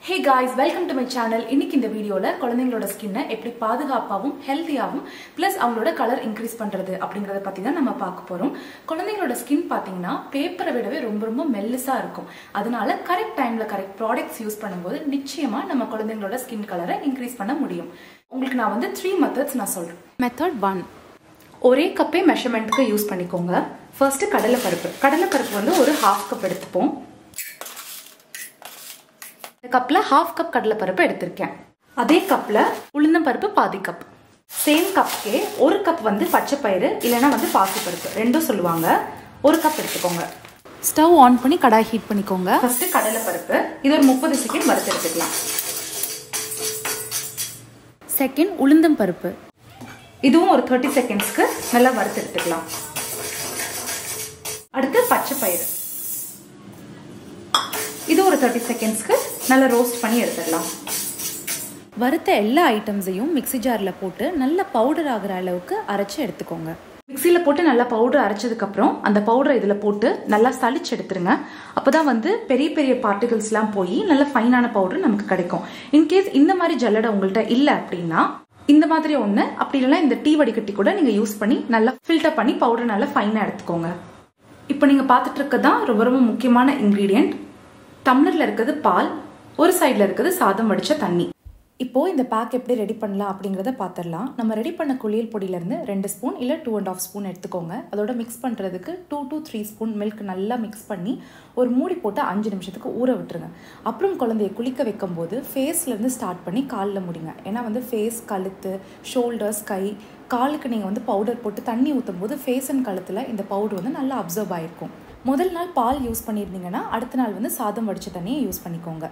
Hey guys, welcome to my channel. இன்னைக்கு இந்த வீடியோல குழந்தைகளோட ஸ்கின்னை எப்படி பாதுகாப்பாவும் ஹெல்தியாவும் பிளஸ் அவங்களோட கலர் இன்க்ரீஸ் பண்றது அப்படிங்கறத பத்தி தான் நம்ம பார்க்க போறோம். குழந்தைகளோட ஸ்கின் பாத்தீங்கன்னா பேப்பரை விடவே ரொம்ப மெல்லிசா இருக்கும். அதனால கரெக்ட் டைம்ல கரெக்ட் ப்ராடக்ட்ஸ் யூஸ் பண்ணும்போது நிச்சயமா நம்ம குழந்தைகளோட ஸ்கின் கலரை இன்க்ரீஸ் பண்ண முடியும். உங்களுக்கு நான் 3 மெத்தட்ஸ் நான் சொல்றேன். மெத்தட் 1, ஒரே கப்பே மெஷர்மெண்ட்க்கு யூஸ் பண்ணிக்கோங்க. ஃபர்ஸ்ட் கடலைப்பருப்பு ஒரு 1/2 கப் எடுத்துப்போம். இந்த கப்ல 1/2 கப் கடலைப்பருப்பு எடுத்திருக்கேன். அதே கப்ல உளுந்தம் பருப்பு பாதி கப். சேம் கப்கே 1 கப் பச்சை பயிறு இல்லைன்னா பாசிப்பருப்பு ரெண்டும் சொல்லுவாங்க. 1 கப் எடுத்துக்கோங்க. ஸ்டவ் ஆன் பண்ணி கடாய் ஹீட் பண்ணிக்கோங்க. ஃபர்ஸ்ட் கடலைப்பருப்பு இது ஒரு 30 செகண்ட் வறுத்து எடுத்துக்கலாம். செகண்ட் உளுந்தம் பருப்பு இதுவும் ஒரு 30 செகண்ட்ஸ்க்கு நல்லா வறுத்து எடுத்துக்கலாம். அடுத்து பச்சை பயிறு இது ஒரு 30 செகண்ட்ஸ்க்கு நல்லா ரோஸ்ட் பண்ணி எடுத்துடலாம். வறுத்த எல்லா ஐட்டம்ஸையும் மிக்ஸி ஜாரில் போட்டு நல்லா பவுடர் ஆகிற அளவுக்கு அரைச்சி எடுத்துக்கோங்க. மிக்ஸியில் போட்டு நல்லா பவுடர் அரைச்சதுக்கப்புறம் அந்த பவுடரை இதில் போட்டு நல்லா சளிச்சு எடுத்துருங்க. அப்போ தான் பெரிய பெரிய பார்ட்டிகல்ஸ்லாம் போய் நல்ல ஃபைனான பவுடர் நமக்கு கிடைக்கும். இன்கேஸ் இந்த மாதிரி ஜல்லடை உங்கள்கிட்ட இல்லை அப்படின்னா இந்த மாதிரி ஒன்று, அப்படி இல்லைன்னா இந்த டீ வடிகட்டி கூட நீங்கள் யூஸ் பண்ணி நல்லா ஃபில்டர் பண்ணி பவுடர் நல்லா ஃபைனாக எடுத்துக்கோங்க. இப்போ நீங்கள் பார்த்துட்டு இருக்கதான் ரொம்ப முக்கியமான இன்க்ரீடியன்ட். டம்ளர்ல இருக்கிறது பால், ஒரு சைடில் இருக்கிறது சாதம் வடித்த தண்ணி. இப்போ இந்த பேக் எப்படி ரெடி பண்ணலாம் அப்படிங்கிறத பார்த்துடலாம். நம்ம ரெடி பண்ண குளியல் பொடியிலேருந்து 2 ஸ்பூன் இல்லை 2.5 ஸ்பூன் எடுத்துக்கோங்க. அதோட மிக்ஸ் பண்ணுறதுக்கு 2 to 3 ஸ்பூன் மில்க் நல்லா மிக்ஸ் பண்ணி ஒரு மூடி போட்டு 5 நிமிஷத்துக்கு ஊற விட்டுருங்க. அப்புறம் குழந்தைய குளிக்க வைக்கும் போது ஃபேஸ்லேருந்து ஸ்டார்ட் பண்ணி காலில் முடிங்க. ஏன்னா ஃபேஸ், கழுத்து, ஷோல்டர்ஸ், கை, காலுக்கு நீங்கள் பவுடர் போட்டு தண்ணி ஊற்றும் போது ஃபேஸ் அண்ட் கழுத்தில் இந்த பவுடர் நல்லா அப்சர்வ் ஆகிருக்கும். முதல் நாள் பால் யூஸ் பண்ணியிருந்தீங்கன்னா அடுத்த நாள் சாதம் வடித்த தண்ணியை யூஸ் பண்ணிக்கோங்க.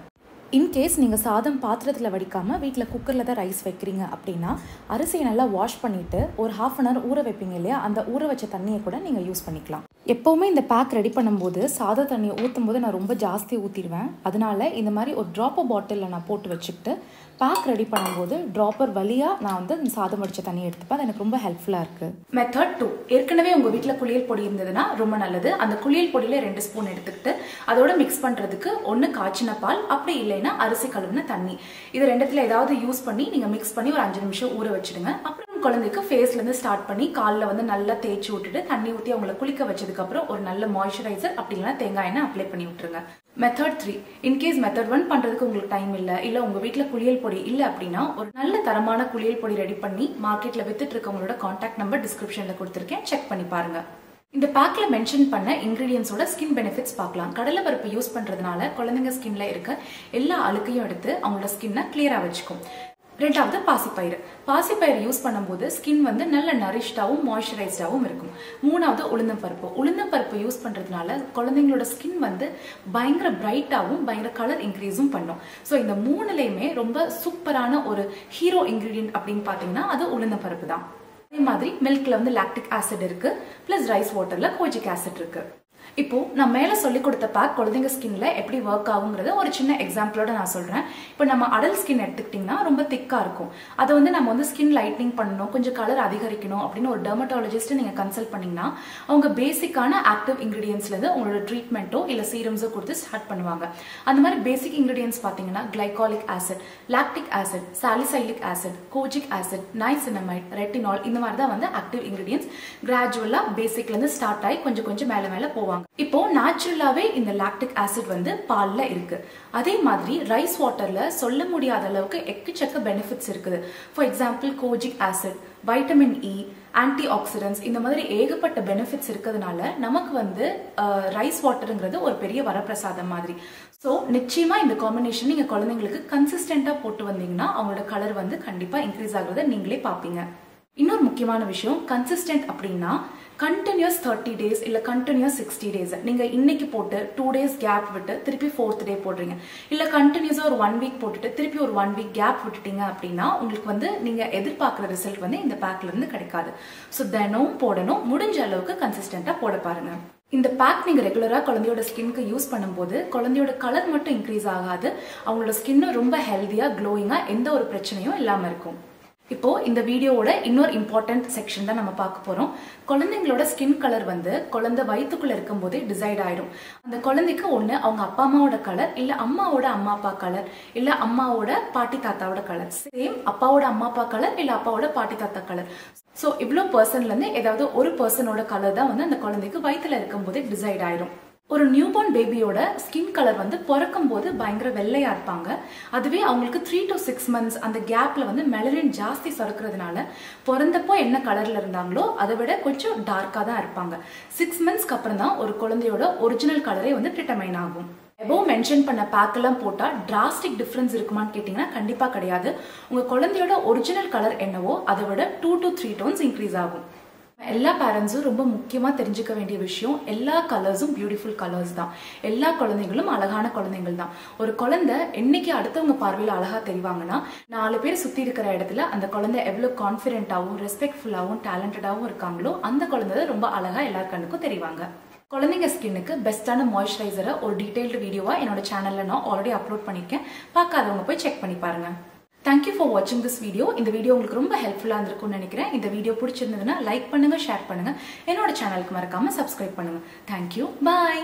இன்கேஸ் நீங்கள் சாதம் பாத்திரத்தில் வடிக்காமல் வீட்டில் குக்கரில் தான் ரைஸ் வைக்கிறீங்க அப்படின்னா அரிசியை நல்லா வாஷ் பண்ணிவிட்டு ஒரு 1/2 hour ஊற வைப்பீங்க இல்லையா, அந்த ஊற வச்ச தண்ணியை கூட நீங்கள் யூஸ் பண்ணிக்கலாம். எப்போவுமே இந்த பேக் ரெடி பண்ணும்போது சாத தண்ணியை ஊற்றும் போது நான் ரொம்ப ஜாஸ்தி ஊற்றிடுவேன். அதனால இந்த மாதிரி ஒரு ட்ராப்பர் பாட்டிலில் நான் போட்டு வச்சுக்கிட்டு பேக் ரெடி பண்ணும்போது ட்ராப்பர் வழியாக நான் இந்த சாதம் வடித்த தண்ணியை எடுத்துப்பேன். அது எனக்கு ரொம்ப ஹெல்ப்ஃபுல்லாக இருக்குது. மெத்தட் 2, ஏற்கனவே உங்கள் வீட்டில் குளியல் பொடி இருந்ததுன்னா ரொம்ப நல்லது. அந்த குளியல் பொடியில் 2 ஸ்பூன் எடுத்துக்கிட்டு அதோட மிக்ஸ் பண்ணுறதுக்கு 1 காய்ச்சின பால், அப்படி இல்லைன்னா அரிசி கழுவின தண்ணி, இது 2த்துல ஏதாவது யூஸ் பண்ணி நீங்கள் மிக்ஸ் பண்ணி ஒரு 5 நிமிஷம் ஊற வச்சுடுங்க. அப்புறம் குழந்தைக்கு ஃபேஸ்லேருந்து ஸ்டார்ட் பண்ணி காலில் நல்லா தேய்ச்சி விட்டுட்டு தண்ணி ஊற்றி அவங்களை குளிக்க வச்சதுக்கப்புறம் ஒரு நல்ல மாய்ஸ்சரைசர் அப்படி இல்லைன்னா தேங்காய் எண்ணெய் அப்ளை பண்ணி விட்டுருங்க. மெத்தட் 3, இன்கேஸ் மெத்தட் 1 பண்ணுறதுக்கு உங்களுக்கு டைம் இல்லை உங்கள் வீட்டில் குளியல் பொடி இல்லை அப்படின்னா ஒரு நல்ல தரமான குளியல் பொடி ரெடி பண்ணி மார்க்கெட்டில் வித்துட்டு இருக்கவங்களோட கான்டாக்ட் நம்பர் டிஸ்கிரிப்ஷனில் கொடுத்துருக்கேன், செக் பண்ணி பாருங்க. இந்த பேக்ல மென்ஷன் பண்ண இன்கிரீடியன்ஸோட ஸ்கின் பெனிஃபிட்ஸ் பார்க்கலாம். கடலை பருப்பு யூஸ் பண்றதுனால குழந்தைங்க ஸ்கின்ல இருக்க எல்லா அழுக்கையும் எடுத்து அவங்களோட ஸ்கின்னை கிளியரா வச்சுக்கும். 2வது பாசிப்பயிறு யூஸ் பண்ணும்போது ஸ்கின் நல்ல நரிஷ்டாவும் மாய்ஸ்சரைஸ்டாவும் இருக்கும். 3வது உளுந்தம் பருப்பு யூஸ் பண்றதுனால குழந்தைங்களோட ஸ்கின் பயங்கர பிரைட்டாவும் பயங்கர கலர் இன்க்ரீஸும் பண்ணும். ஸோ இந்த 3லையுமே ரொம்ப சூப்பரான ஒரு ஹீரோ இன்கிரீடியன்ட் அப்படின்னு பாத்தீங்கன்னா அது உளுந்தம் பருப்பு தான். அதே மாதிரி மில்க்ல லாக்டிக் ஆசிட் இருக்கு, பிளஸ் ரைஸ் வாட்டர்ல கோஜிக் ஆசிட் இருக்கு. இப்போ நான் மேல சொல்லி கொடுத்த பேக் குழந்தைங்க ஸ்கின்ல எப்படி ஒர்க் ஆகுங்கிறத ஒரு சின்ன எக்ஸாம்பிளோட நான் சொல்றேன். இப்போ நம்ம அடல்ட் ஸ்கின் எடுத்துக்கிட்டீங்கன்னா ரொம்ப திக்கா இருக்கும். அதை நம்ம ஸ்கின் லைட்னிங் பண்ணணும், கொஞ்சம் கலர் அதிகரிக்கணும் அப்படின்னு ஒரு டெர்மட்டாலஜிஸ்ட் நீங்க கன்சல்ட் பண்ணீங்கன்னா அவங்க பேசிக்கான ஆக்டிவ் இன்கிரீடியன்ஸ்ல இருந்து உங்களோட ட்ரீட்மெண்ட்டோ இல்ல சீரம்ஸோ கொடுத்து ஸ்டார்ட் பண்ணுவாங்க. அந்த மாதிரி பேசிக் இன்கிரீடியன்ஸ் பாத்தீங்கன்னா glycolic acid, lactic acid, salicylic acid, kojic acid, niacinamide, retinol, இந்த மாதிரி தான் ஆக்டிவ் இன்கிரீடியன்ஸ். கிராஜுவலா பேசிக்ல இருந்து ஸ்டார்ட் ஆகி கொஞ்சம் மேல போவாங்க. இப்போ நேச்சுரலாவே இந்த லாக்டிக் ஆசிட் பால்ல இருக்கு. அதே மாதிரி ரைஸ் வாட்டர்ல சொல்ல முடியாத அளவுக்கு எக்கச்சக்க பெனிஃபிட்ஸ் இருக்குது. For example kojic acid, vitamin E, anti oxidants, இந்த மாதிரி ஏகப்பட்ட பெனிஃபிட்ஸ் இருக்கிறதுனால நமக்கு ரைஸ் வாட்டருங்கிறது ஒரு பெரிய வரப்பிரசாதம் மாதிரி. ஸோ நிச்சயமா இந்த காம்பினேஷன் நீங்க குழந்தைங்களுக்கு கன்சிஸ்டன்டா போட்டு வந்தீங்கன்னா அவங்களோட கலர் கண்டிப்பா இன்க்ரீஸ் ஆகுறத நீங்களே பாப்பீங்க. இன்னொரு முக்கியமான விஷயம், கன்சிஸ்டன்ட் அப்படின்னா கண்டினியூஸ் 30 days இல்ல கண்டினியூஸ் 60 days. நீங்க இன்னைக்கு போட்டு 2 days கேப் விட்டு திருப்பி 4th day போடுறீங்க, இல்ல கண்டினியூஸா ஒரு 1 week போட்டுட்டு திருப்பி ஒரு 1 week கேப் விட்டுட்டீங்க அப்படின்னா உங்களுக்கு நீங்க எதிர்பார்க்கிற ரிசல்ட் இந்த பேக்ல இருந்து கிடைக்காது. ஸோ தினமும் போடணும், முடிஞ்ச அளவுக்கு கன்சிஸ்டன்டா போட பாருங்க. இந்த பேக் நீங்க ரெகுலரா குழந்தையோட ஸ்கின்க்கு யூஸ் பண்ணும்போது குழந்தையோட கலர் மட்டும் இன்க்ரீஸ் ஆகாது, அவங்களோட ஸ்கின்னும் ரொம்ப ஹெல்தியா க்ளோயிங்கா எந்த ஒரு பிரச்சனையும் இல்லாம இருக்கும். இப்போ இந்த வீடியோவோட இன்னொரு இம்பார்ட்டன்ட் செக்ஷன் தான் நம்ம பார்க்க போறோம். குழந்தைங்களோட ஸ்கின் கலர் வந்து குழந்தை வயிற்றுக்குள்ள இருக்கும் போதே டிசைட் ஆயிடும். அந்த குழந்தைக்கு ஒண்ணு அவங்க அப்பா அம்மாவோட கலர், இல்ல அம்மாவோட அம்மா அப்பா கலர், இல்ல அம்மாவோட பாட்டி தாத்தாவோட கலர், சேம் அப்பாவோட அம்மா அப்பா கலர் இல்ல அப்பாவோட பாட்டி தாத்தா கலர். சோ இவ்ளோ பர்சன்ல இருந்து ஏதாவது ஒரு பர்சனோட கலர் தான் வந்து அந்த குழந்தைக்கு வயிற்றுல இருக்கும் போதே டிசைட் ஆயிடும். ஒரு நியூபார்ன் பேபியோட ஸ்கின் கலர் வந்து பிறக்கும் போது பயங்கர வெள்ளையா இருப்பாங்க. அதுவே அவங்களுக்கு 3 to 6 months அந்த கேப்ல வந்து மெலனின் ஜாஸ்தி சுரக்கிறதுனால பிறந்தப்போ என்ன கலர்ல இருந்தாங்களோ அதை விட கொஞ்சம் டார்க்கா தான் இருப்பாங்க. 6 monthsக்கு அப்புறம் தான் ஒரு குழந்தையோட ஒரிஜினல் கலரே வந்து டிட்டர்மைன் ஆகும். எபோ மென்ஷன் பண்ண பேக் எல்லாம் போட்டா டிராஸ்டிக் டிஃபரன்ஸ் இருக்குமான்னு கேட்டீங்கன்னா கண்டிப்பா கிடையாது. உங்க குழந்தையோட ஒரிஜினல் கலர் என்னவோ அதை விட 2 to 3 tones இன்க்ரீஸ் ஆகும். எல்லா பேரண்ட்ஸும் ரொம்ப முக்கியமா தெரிஞ்சுக்க வேண்டிய விஷயம், எல்லா கலர்ஸும் பியூட்டிஃபுல் கலர்ஸ் தான். எல்லா குழந்தைங்களும் அழகான குழந்தைகள் தான். ஒரு குழந்தை என்னைக்கு அடுத்தவங்க பார்வையில அழகா தெரிவாங்கன்னா 4 பேர் சுத்தி இருக்கிற இடத்துல அந்த குழந்தை எவ்வளவு கான்பிடென்ட்டாவும் ரெஸ்பெக்ட்ஃபுல்லாவும் டேலண்டடாவும் இருக்காங்களோ அந்த குழந்தை ரொம்ப அழகா எல்லார் கண்ணுக்கும் தெரிவாங்க. குழந்தைங்க ஸ்கின்னுக்கு பெஸ்டான மாய்ஸ்சரைசரை ஒரு டீடைல்டு வீடியோவா என்னோட சேனல்ல நான் ஆல்ரெடி அப்லோட் பண்ணிருக்கேன். பார்க்காதவங்க போய் செக் பண்ணி பாருங்க. Thank you for watching this video. இந்த வீடியோ உங்களுக்கு ரொம்ப ஹெல்ப்ஃபுல்லா இருந்திருக்கும்னு நினைக்கிறேன். இந்த வீடியோ பிடிச்சிருந்ததுன்னா லைக் பண்ணுங்க, ஷேர் பண்ணுங்க, என்னோட சேனலுக்கு மறக்காம சப்ஸ்கிரைப் பண்ணுங்க. Thank you. Bye.